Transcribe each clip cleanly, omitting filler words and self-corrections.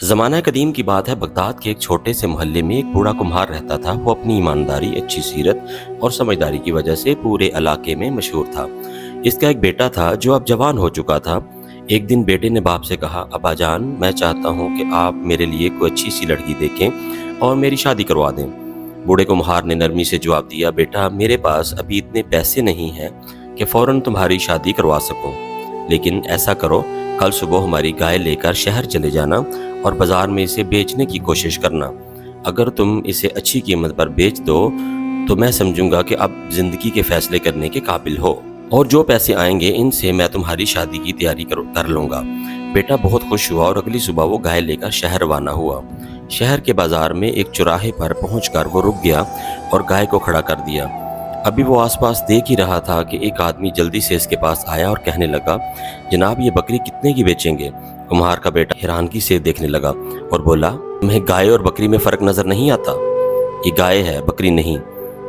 ज़माना कदीम की बात है। बगदाद के एक छोटे से मोहल्ले में एक बूढ़ा कुम्हार रहता था। वो अपनी ईमानदारी, अच्छी सीरत और समझदारी की वजह से पूरे इलाके में मशहूर था। इसका एक बेटा था जो अब जवान हो चुका था। एक दिन बेटे ने बाप से कहा, अब्बा जान, मैं चाहता हूँ कि आप मेरे लिए कोई अच्छी सी लड़की देखें और मेरी शादी करवा दें। बूढ़े कुम्हार ने नरमी से जवाब दिया, बेटा, मेरे पास अभी इतने पैसे नहीं हैं कि फ़ौरन तुम्हारी शादी करवा सकूँ, लेकिन ऐसा करो, कल सुबह हमारी गाय लेकर शहर चले जाना और बाजार में इसे बेचने की कोशिश करना। अगर तुम इसे अच्छी कीमत पर बेच दो तो मैं समझूंगा कि अब जिंदगी के फैसले करने के काबिल हो, और जो पैसे आएंगे इनसे मैं तुम्हारी शादी की तैयारी कर लूँगा। बेटा बहुत खुश हुआ और अगली सुबह वो गाय लेकर शहर रवाना हुआ। शहर के बाजार में एक चौराहे पर पहुंचकर वो रुक गया और गाय को खड़ा कर दिया। अभी वो आसपास देख ही रहा था कि एक आदमी जल्दी से इसके पास आया और कहने लगा, जनाब, ये बकरी कितने की बेचेंगे? कुम्हार का बेटा हैरानगी से देखने लगा और बोला, तुम्हें गाय और बकरी में फ़र्क नज़र नहीं आता? ये गाय है, बकरी नहीं,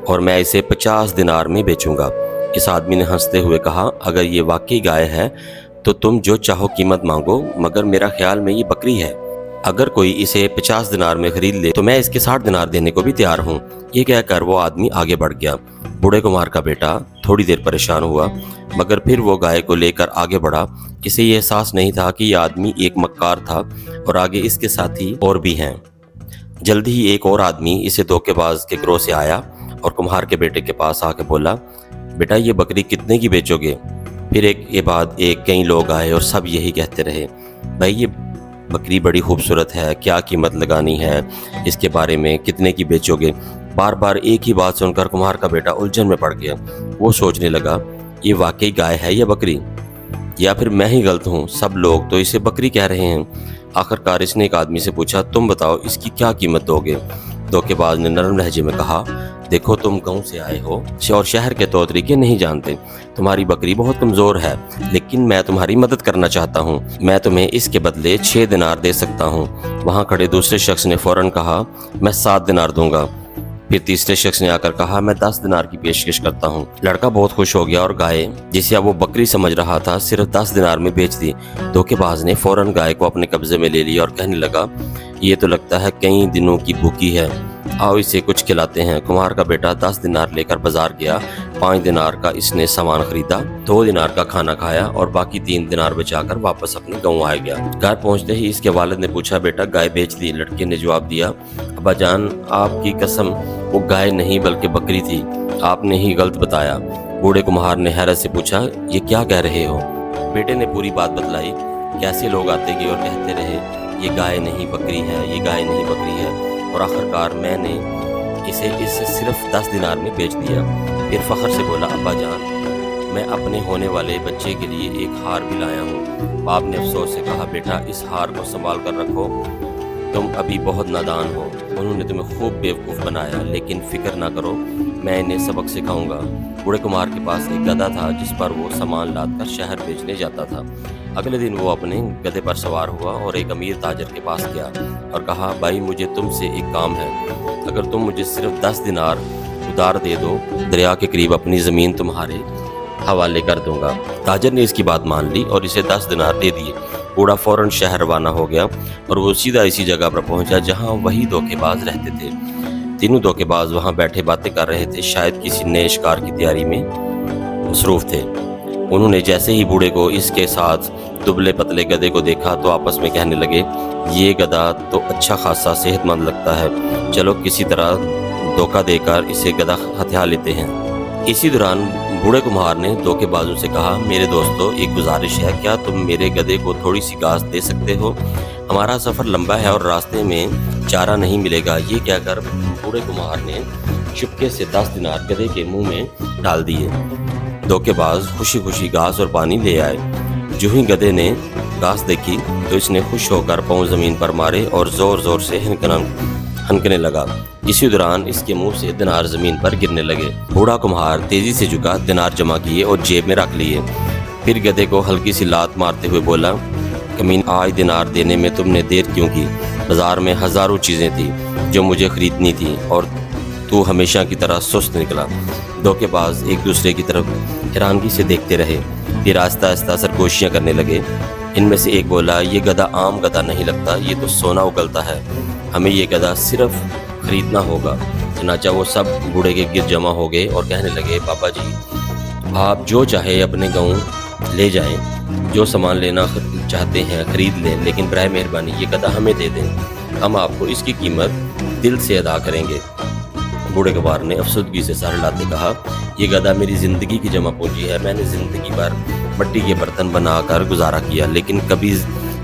और मैं इसे 50 दिनार में बेचूंगा। इस आदमी ने हंसते हुए कहा, अगर ये वाकई गाय है तो तुम जो चाहो कीमत मांगो, मगर मेरा ख्याल में ये बकरी है। अगर कोई इसे 50 दिनार में खरीद ले तो मैं इसके 60 दिनार देने को भी तैयार हूँ। ये कहकर वो आदमी आगे बढ़ गया। बूढ़े कुम्हार का बेटा थोड़ी देर परेशान हुआ, मगर फिर वो गाय को लेकर आगे बढ़ा। इसे ये एहसास नहीं था कि यह आदमी एक मक्कार था और आगे इसके साथी और भी हैं। जल्दी ही एक और आदमी इसे धोखेबाज के गिरोह से आया और कुम्हार के बेटे के पास आके बोला, बेटा, ये बकरी कितने की बेचोगे? फिर एक के बाद एक कई लोग आए और सब यही कहते रहे, भाई, ये बकरी बड़ी खूबसूरत है, क्या कीमत लगानी है, इसके बारे में कितने की बेचोगे? बार बार एक ही बात सुनकर कुम्हार का बेटा उलझन में पड़ गया। वो सोचने लगा, ये वाकई गाय है या बकरी, या फिर मैं ही गलत हूँ? सब लोग तो इसे बकरी कह रहे हैं। आखिरकार इसने एक आदमी से पूछा, तुम बताओ, इसकी क्या कीमत दोगे? धोखेबाज ने नरम लहजे में कहा, देखो, तुम गाँव से आए हो और शहर के तौर तरीके नहीं जानते। तुम्हारी बकरी बहुत कमज़ोर है, लेकिन मैं तुम्हारी मदद करना चाहता हूँ। मैं तुम्हें इसके बदले 6 दिनार दे सकता हूँ। वहाँ खड़े दूसरे शख्स ने फ़ौरन कहा, मैं 7 दिनार दूंगा। फिर तीसरे शख्स ने आकर कहा, मैं 10 दिनार की पेशकश करता हूँ। लड़का बहुत खुश हो गया और गाय, जिसे अब वो बकरी समझ रहा था, सिर्फ 10 दिनार में बेच दी। धोखेबाज ने फ़ौरन गाय को अपने कब्जे में ले लिया और कहने लगा, ये तो लगता है कई दिनों की भूखी है, आओ इसे कुछ खिलाते हैं। कुम्हार का बेटा 10 दिनार लेकर बाजार गया। 5 दिनार का इसने सामान खरीदा, 2 दिनार का खाना खाया और बाकी 3 दिनार बचाकर वापस अपने गाँव आ गया। घर पहुंचते ही इसके वालिद ने पूछा, बेटा, गाय बेच दी? लड़के ने जवाब दिया, अब्बा जान, आपकी कसम, वो गाय नहीं बल्कि बकरी थी, आपने ही गलत बताया। बूढ़े कुम्हार ने हैरत से पूछा, ये क्या कह रहे हो? बेटे ने पूरी बात बतलाई। कैसे लोग आते गए और कहते रहे, ये गाय नहीं बकरी है, ये गाय नहीं बकरी है, और आखिरकार मैंने इसे सिर्फ 10 दिनार में बेच दिया। फिर फख्र से बोला, अब्बा जान, मैं अपने होने वाले बच्चे के लिए एक हार भी लाया हूँ। बाप ने अफसोस से कहा, बेटा, इस हार को संभाल कर रखो, तुम अभी बहुत नादान हो। उन्होंने तुम्हें खूब बेवकूफ़ बनाया, लेकिन फिक्र ना करो, मैं इन्हें सबक सिखाऊंगा। बूढ़े कुम्हार के पास एक गधा था जिस पर वो सामान लाद कर शहर बेचने जाता था। अगले दिन वो अपने गधे पर सवार हुआ और एक अमीर ताजर के पास गया और कहा, भाई, मुझे तुमसे एक काम है। अगर तुम मुझे सिर्फ 10 दिनार उधार दे दो, दरिया के करीब अपनी ज़मीन तुम्हारे हवाले कर दूंगा। ताजर ने इसकी बात मान ली और इसे 10 दिनार दे दिए। बूढ़ा फ़ौरन शहर रवाना हो गया और वो सीधा इसी जगह पर पहुंचा जहां वही धोखेबाज रहते थे। तीनों धोखेबाज वहां बैठे बातें कर रहे थे, शायद किसी नए शिकार की तैयारी में मसरूफ़ थे। उन्होंने जैसे ही बूढ़े को इसके साथ दुबले पतले गधे को देखा तो आपस में कहने लगे, ये गधा तो अच्छा खासा सेहतमंद लगता है, चलो किसी तरह धोखा देकर इसे गधा हथिया लेते हैं। इसी दौरान बूढ़े कुम्हार ने धोखेबाजों से कहा, मेरे दोस्तों, एक गुजारिश है, क्या तुम मेरे गधे को थोड़ी सी घास दे सकते हो? हमारा सफ़र लंबा है और रास्ते में चारा नहीं मिलेगा। ये कहकर बूढ़े कुम्हार ने चुपके से 10 दिनार गधे के मुंह में डाल दिए। धोखेबाज खुशी खुशी घास और पानी ले आए। जो ही गधे ने घास देखी तो इसने खुश होकर पाँव ज़मीन पर मारे और ज़ोर ज़ोर से हनकने लगा। इसी दौरान इसके मुंह से दिनार ज़मीन पर गिरने लगे। बूढ़ा कुम्हार तेज़ी से झुका, दिनार जमा किए और जेब में रख लिए। फिर गधे को हल्की सी लात मारते हुए बोला, कमीन, आज दिनार देने में तुमने देर क्यों की? बाजार में हज़ारों चीज़ें थी जो मुझे ख़रीदनी थी और तू हमेशा की तरह सुस्त निकला। धोखेबाज एक दूसरे की तरफ हैरानगी से देखते रहे, फिर आहिस्ता आहिस्ता सरगोशियाँ करने लगे। ان میں سے ایک بولا، یہ گدھا عام گدھا نہیں لگتا، یہ تو سونا اگلتا ہے، ہمیں یہ گدھا صرف خریدنا ہوگا۔ چنانچہ وہ سب بوڑھے کے گرد جمع ہو گئے اور کہنے لگے، بابا جی آپ جو چاہے اپنے گاؤں لے جائیں، جو سامان لینا چاہتے ہیں خرید لیں، لیکن برائے مہربانی یہ گدھا ہمیں دے دیں، ہم آپ کو اس کی قیمت دل سے ادا کریں گے۔ بوڑھے گوار نے افسردگی سے سر ہلاتے کہا، یہ گدھا میری زندگی کی جمع پونجی ہے، میں نے زندگی بھر مٹی کے برتن بنا کر گزارا کیا، لیکن کبھی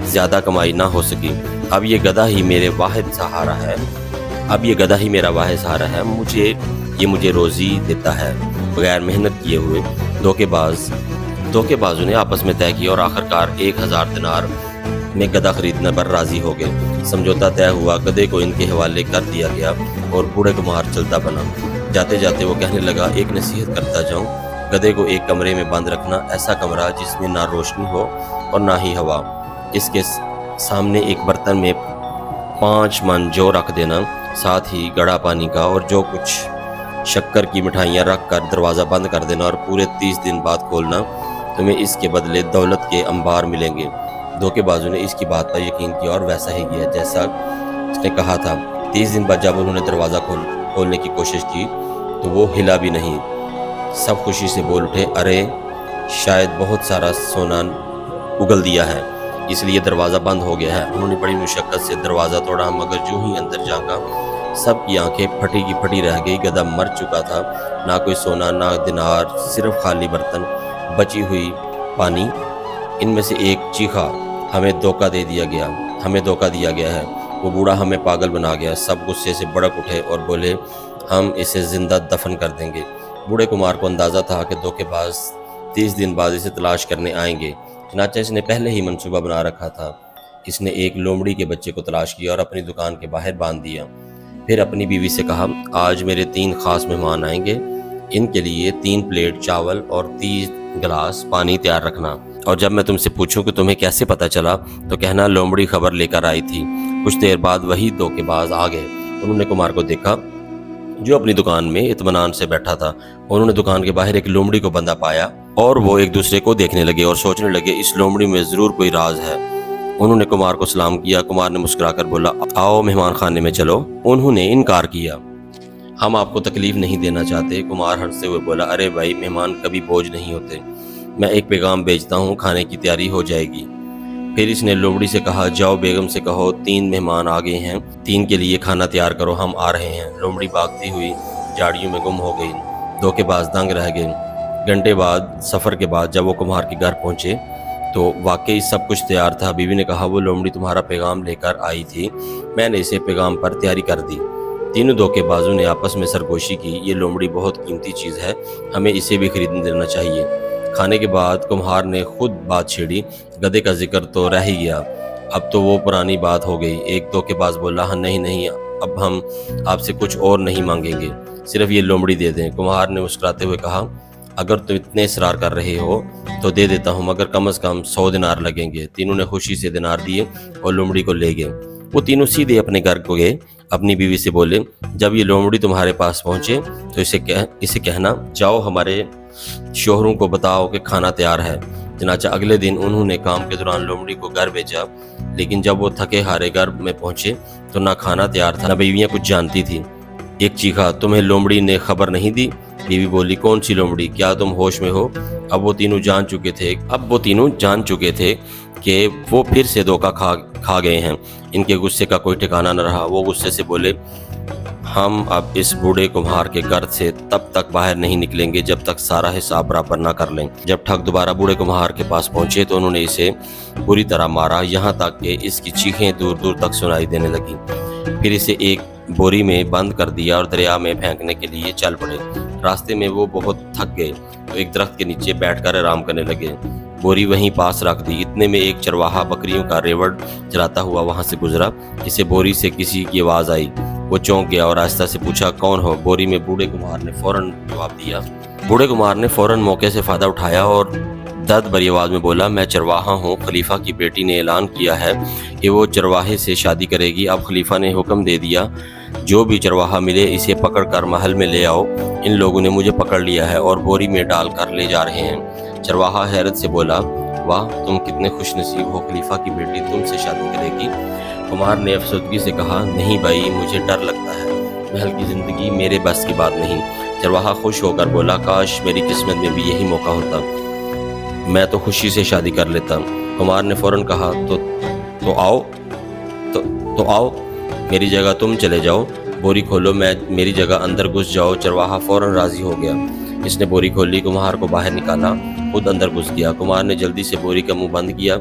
زیادہ کمائی نہ ہو سکی۔ اب یہ گدھا ہی میرا واحد سہارا ہے، مجھے روزی دیتا ہے۔ بغیر محنت کیے ہوئے دھوکے بازوں نے آپس میں طے کیا اور آخرکار 1000 دینار میں گدھا خریدنے پر راضی ہو گئے۔ سمجھوتا طے ہوا، گدھے کو ان کے حوالے کر دیا گیا اور بوڑھے کمہار چلتا بنا۔ جاتے جاتے وہ کہنے لگا، ایک نصیحت کرتا جاؤں، گدھے کو ایک کمرے میں بند رکھنا، ایسا کمرہ جس میں نہ روشنی ہو اور نہ ہی ہوا۔ اس کے سامنے ایک برتن میں 5 من جو رکھ دینا، ساتھ ہی گڑھا پانی کا، اور جو کچھ شکر کی مٹھائیاں رکھ کر دروازہ بند کر دینا، اور پورے 30 دن بعد کھولنا، تمہیں اس کے بدلے دولت کے انبار ملیں گے۔ دھوکے بازوں نے اس کی بات پر یقین کیا اور ویسا ہی کیا جیسا اس نے کہا تھا۔ 30 دن بعد جب انہوں نے دروازہ کھولنے کی کوشش کی تو وہ ہلا بھی نہیں۔ سب خوشی سے بول اٹھے، ارے شاید بہت سارا سونا اگل دیا ہے، اس لیے دروازہ بند ہو گیا ہے۔ انہوں نے بڑی مشقت سے دروازہ توڑا، مگر جو ہی اندر جھانکا سب کی آنکھیں پھٹی کی پھٹی رہ گئی۔ گدھا مر چکا تھا، نہ کوئی سونا نہ دینار، صرف خالی برتن، بچی ہوئی پانی۔ ان میں سے ایک چیخا، ہمیں دھوکہ دیا گیا ہے، وہ بوڑھا ہمیں پاگل بنا گیا۔ سب غصے سے بڑک اٹھے اور بولے، ہم اسے زندہ دفن کر دیں گے۔ بوڑھے کمار کو اندازہ تھا کہ دھوکے باز 30 دن بعد اسے تلاش کرنے آئیں گے، چنانچہ اس نے پہلے ہی منصوبہ بنا رکھا تھا۔ اس نے ایک لومڑی کے بچے کو تلاش کیا اور اپنی دکان کے باہر باندھ دیا۔ پھر اپنی بیوی سے کہا، آج میرے 3 خاص مہمان آئیں گے، ان کے لیے 3 پلیٹ چاول اور 30 گلاس پانی تیار رکھنا، اور جب میں تم سے پوچھوں کہ تمہیں کیسے پتہ چلا تو کہنا لومڑی خبر لے کر آئی تھی۔ کچھ دیر بعد وہی دھوکے باز آ گئے۔ انہوں نے کمار کو دیکھا جو اپنی دکان میں اطمینان سے بیٹھا تھا۔ انہوں نے دکان کے باہر ایک لومڑی کو بندھا پایا اور وہ ایک دوسرے کو دیکھنے لگے اور سوچنے لگے، اس لومڑی میں ضرور کوئی راز ہے۔ انہوں نے کمار کو سلام کیا۔ کمار نے مسکرا کر بولا، آؤ مہمان خانے میں چلو۔ انہوں نے انکار کیا، ہم آپ کو تکلیف نہیں دینا چاہتے۔ کمار ہنستے ہوئے بولا، ارے بھائی، مہمان کبھی بوجھ نہیں ہوتے، میں ایک پیغام بھیجتا ہوں، کھانے کی تیاری ہو جائے گی۔ پھر اس نے لومڑی سے کہا، جاؤ بیگم سے کہو 3 مہمان آ گئے ہیں، 3 کے لیے کھانا تیار کرو، ہم آ رہے ہیں۔ لومڑی بھاگتی ہوئی جھاڑیوں میں گم ہو گئی۔ دھوکے باز دنگ رہ گئے۔ گھنٹے بعد سفر کے بعد جب وہ کمہار کے گھر پہنچے تو واقعی سب کچھ تیار تھا۔ بیوی نے کہا، وہ لومڑی تمہارا پیغام لے کر آئی تھی، میں نے اسے پیغام پر تیاری کر دی۔ تینوں دھوکے بازوں نے آپس میں سرگوشی کی، یہ لومڑی بہت قیمتی چیز ہے، ہمیں اسے بھی خریدنے دینا چاہیے۔ کھانے کے بعد کمہار نے خود بات چھیڑی، گدھے کا ذکر تو رہ ہی گیا، اب تو وہ پرانی بات ہو گئی۔ ایک دھوکے باز بولا، ہاں نہیں، اب ہم آپ سے کچھ اور نہیں مانگیں گے، صرف یہ لومڑی دے دیں۔ کمہار نے مسکراتے ہوئے کہا، اگر تم اتنے اصرار کر رہے ہو تو دے دیتا ہوں، مگر کم از کم 100 دینار لگیں گے۔ تینوں نے خوشی سے دینار دیے اور لومڑی کو لے گئے۔ وہ تینوں سیدھے اپنے گھر کو گئے۔ اپنی بیوی سے بولے، جب یہ لومڑی تمہارے پاس پہنچے تو اسے کہنا، جاؤ ہمارے شوہروں کو بتاؤ کہ کھانا تیار ہے۔ چنانچہ اگلے دن انہوں نے کام کے دوران لومڑی کو گھر بھیجا، لیکن جب وہ تھکے ہارے گھر میں پہنچے تو نہ کھانا تیار تھا، نہ بیویاں کچھ جانتی تھیں۔ ایک چیخا، تمہیں لومڑی نے خبر نہیں دی؟ بیوی بولی، کون سی لومڑی؟ کیا تم ہوش میں ہو؟ اب وہ تینوں جان چکے تھے کہ وہ پھر سے دھوکہ کھا گئے ہیں۔ ان کے غصے کا کوئی ٹھکانہ نہ رہا۔ وہ غصے سے بولے، ہم اب اس بوڑھے کمہار کے گھر سے تب تک باہر نہیں نکلیں گے جب تک سارا حساب برابر نہ کر لیں۔ جب ٹھگ دوبارہ بوڑھے کمہار کے پاس پہنچے تو انہوں نے اسے بری طرح مارا، یہاں تک کہ اس کی چیخیں دور دور تک سنائی دینے لگی۔ پھر اسے ایک بوری میں بند کر دیا اور دریا میں پھینکنے کے لیے چل پڑے۔ راستے میں وہ بہت تھک گئے تو ایک درخت کے نیچے بیٹھ کر آرام کرنے لگے۔ بوری وہیں پاس رکھ دی۔ اتنے میں ایک چرواہا بکریوں کا ریوڑ چلاتا ہوا وہاں سے گزرا۔ اسے بوری سے کسی کی آواز آئی۔ وہ چونک گیا اور آہستہ سے پوچھا، کون ہو؟ بوری میں بوڑھے کمہار نے فوراً جواب دیا۔ بوڑھے کمہار نے فوراً موقع سے فائدہ اٹھایا اور درد بھری آواز میں بولا، میں چرواہا ہوں، خلیفہ کی بیٹی نے اعلان کیا ہے کہ وہ چرواہے سے شادی کرے گی۔ اب خلیفہ نے حکم دے دیا، جو بھی چرواہا ملے اسے پکڑ کر محل میں لے آؤ۔ ان لوگوں نے مجھے پکڑ لیا ہے اور بوری میں ڈال کر لے جا رہے ہیں۔ چرواہا حیرت سے بولا، वाह, तुम कितने खुश नसीब हो, खलीफा की बेटी तुमसे शादी करेगी। कुम्हार ने अफसोसगी से कहा, नहीं भाई, मुझे डर लगता है, महल की जिंदगी मेरे बस की बात नहीं। चरवाहा खुश होकर बोला, काश मेरी किस्मत में भी यही मौका होता, मैं तो खुशी से शादी कर लेता। कुम्हार ने फौरन कहा, तो आओ, मेरी जगह तुम चले जाओ, बोरी खोलो, मेरी जगह अंदर घुस जाओ। चरवाहा फौरन राजी हो गया। इसने बोरी खोली, कुम्हार को बाहर निकाला, खुद अंदर घुस गया। कुम्हार ने जल्दी से बोरी का मुंह बंद किया,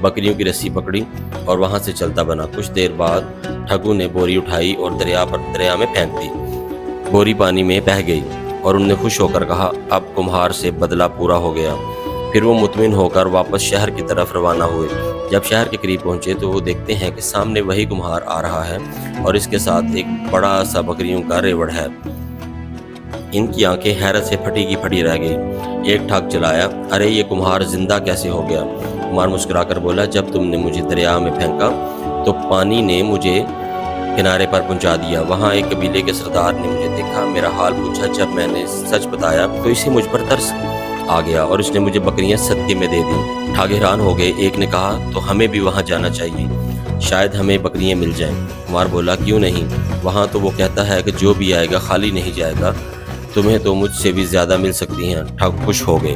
बकरियों की रस्सी पकड़ी और वहां से चलता बना। कुछ देर बाद ठगू ने बोरी उठाई और दरिया में फेंक दी। बोरी पानी में बह गई और उनने खुश होकर कहा, अब कुम्हार से बदला पूरा हो गया। फिर वो मुतमिन होकर वापस शहर की तरफ रवाना हुए। जब शहर के करीब पहुंचे तो वो देखते हैं कि सामने वही कुम्हार आ रहा है और इसके साथ एक बड़ा सा बकरियों का रेवड़ है। इनकी आंखें हैरत से फटी की फटी रह गई। एक ठग चलाया, अरे ये कुम्हार जिंदा कैसे हो गया? कुम्हार मुस्कुराकर बोला, जब तुमने मुझे दरिया में फेंका तो पानी ने मुझे किनारे पर पहुंचा दिया। वहाँ एक कबीले के सरदार ने मुझे देखा, मेरा हाल पूछा। जब मैंने सच बताया तो इसे मुझ पर तरस आ गया और उसने मुझे बकरियां सदके में दे दी। ठग हैरान हो गए। एक ने कहा, तो हमें भी वहाँ जाना चाहिए, शायद हमें बकरियां मिल जाएं। कुम्हार बोला, क्यों नहीं, वहाँ तो वो कहता है कि जो भी आएगा खाली नहीं जाएगा, तुम्हें तो मुझसे भी ज़्यादा मिल सकती हैं। ठग खुश हो गए।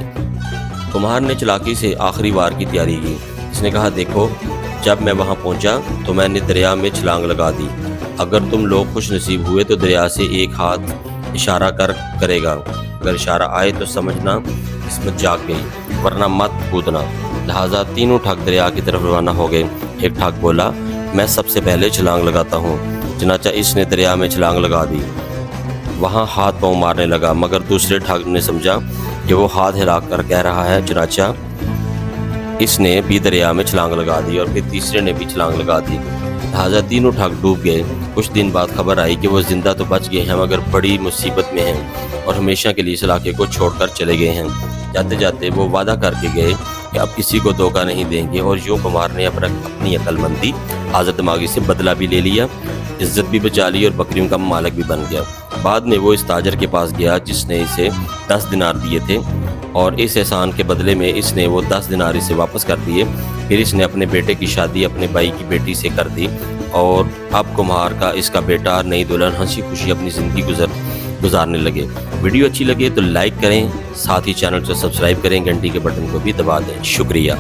कुम्हार ने चालाकी से आखिरी बार की तैयारी की। इसने कहा, देखो, जब मैं वहाँ पहुँचा तो मैंने दरिया में छलांग लगा दी। अगर तुम लोग खुश नसीब हुए तो दरिया से एक हाथ इशारा करेगा, अगर इशारा आए तो समझना किस्मत जाग गई, वरना मत कूदना। लिहाजा तीनों ठग दरिया की तरफ रवाना हो गए। एक ठग बोला, मैं सबसे पहले छलांग लगाता हूँ। चनाचा इसने दरिया में छलांग लगा दी, वहाँ हाथ पाँव मारने लगा, मगर दूसरे ठग ने समझा कि वो हाथ हिलाकर कह रहा है चनाचा, इसने भी दरिया में छलांग लगा दी और फिर तीसरे ने भी छलांग लगा दी। लिहाजा तीनों ठग डूब गए। कुछ दिन बाद खबर आई कि वो जिंदा तो बच गए हैं मगर बड़ी मुसीबत में हैं और हमेशा के लिए इस इलाके को छोड़कर चले गए हैं। जाते जाते वो वादा करके गए कि अब किसी को धोखा नहीं देंगे और यूं कुम्हार ने अपनी अक्लमंदी, आज़ाद दिमागी से बदला भी ले लिया, इज्जत भी बचा ली और बकरियों का मालिक भी बन गया। बाद में वो इस ताजर के पास गया जिसने इसे 10 दिनार दिए थे और इस एहसान के बदले में इसने वो 10 दिनार इसे वापस कर दिए। फिर इसने अपने बेटे की शादी अपने भाई की बेटी से कर दी और अब कुम्हार का इसका बेटा नई दुल्हन हंसी खुशी अपनी ज़िंदगी गुजारने लगे। वीडियो अच्छी लगे तो लाइक करें, साथ ही चैनल को सब्सक्राइब करें, घंटी के बटन को भी दबा दें। शुक्रिया।